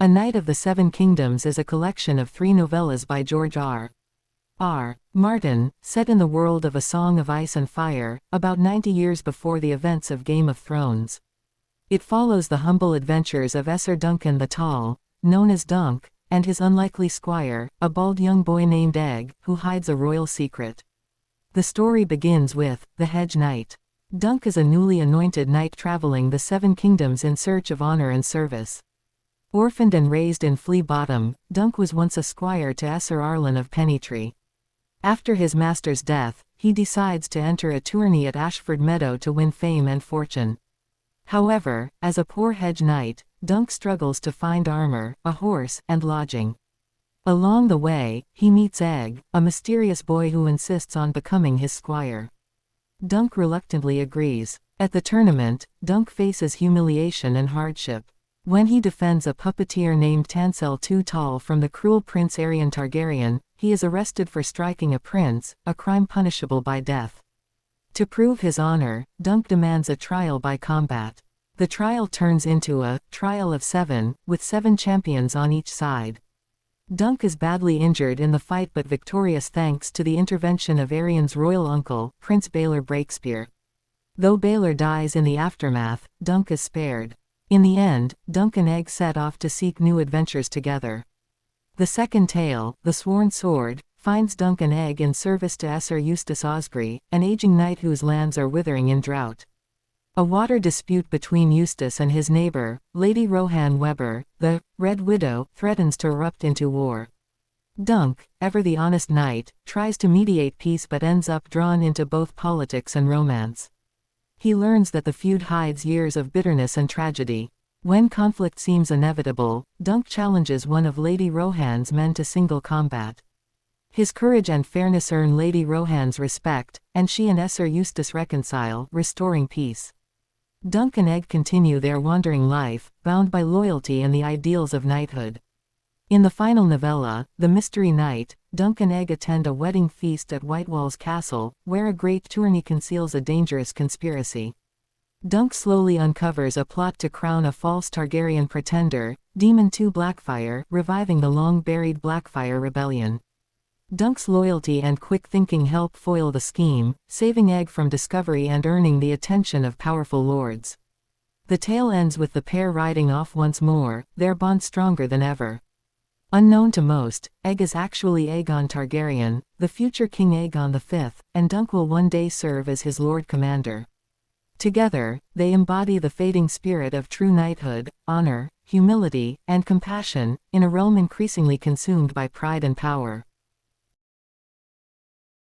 A Knight of the Seven Kingdoms is a collection of 3 novellas by George R. Martin, set in the world of A Song of Ice and Fire, about 90 years before the events of Game of Thrones. It follows the humble adventures of Ser Duncan the Tall, known as Dunk, and his unlikely squire, a bald young boy named Egg, who hides a royal secret. The story begins with the Hedge Knight. Dunk is a newly anointed knight traveling the 7 kingdoms in search of honor and service. Orphaned and raised in Flea Bottom, Dunk was once a squire to Ser Arlan of Pennytree. After his master's death, he decides to enter a tourney at Ashford Meadow to win fame and fortune. However, as a poor hedge knight, Dunk struggles to find armor, a horse, and lodging. Along the way, he meets Egg, a mysterious boy who insists on becoming his squire. Dunk reluctantly agrees. At the tournament, Dunk faces humiliation and hardship. When he defends a puppeteer named Tanselle Too-Tall from the cruel Prince Aerion Targaryen, he is arrested for striking a prince, a crime punishable by death. To prove his honor, Dunk demands a trial by combat. The trial turns into a trial of 7, with 7 champions on each side. Dunk is badly injured in the fight but victorious thanks to the intervention of Aerion's royal uncle, Prince Baelor Breakspear. Though Baelor dies in the aftermath, Dunk is spared. In the end, Dunk and Egg set off to seek new adventures together. The second tale, The Sworn Sword, finds Dunk and Egg in service to Ser Eustace Osprey, an aging knight whose lands are withering in drought. A water dispute between Eustace and his neighbor, Lady Rohan Weber, the Red Widow, threatens to erupt into war. Dunk, ever the honest knight, tries to mediate peace but ends up drawn into both politics and romance. He learns that the feud hides years of bitterness and tragedy. When conflict seems inevitable, Dunk challenges one of Lady Rohan's men to single combat. His courage and fairness earn Lady Rohan's respect, and she and Ser Eustace reconcile, restoring peace. Dunk and Egg continue their wandering life, bound by loyalty and the ideals of knighthood. In the final novella, The Mystery Knight, Dunk and Egg attend a wedding feast at Whitewall's castle, where a great tourney conceals a dangerous conspiracy. Dunk slowly uncovers a plot to crown a false Targaryen pretender, Demon 2 Blackfyre, reviving the long-buried Blackfyre rebellion. Dunk's loyalty and quick thinking help foil the scheme, saving Egg from discovery and earning the attention of powerful lords. The tale ends with the pair riding off once more, their bond stronger than ever. Unknown to most, Egg is actually Aegon Targaryen, the future King Aegon V, and Dunk will one day serve as his Lord Commander. Together, they embody the fading spirit of true knighthood, honor, humility, and compassion, in a realm increasingly consumed by pride and power.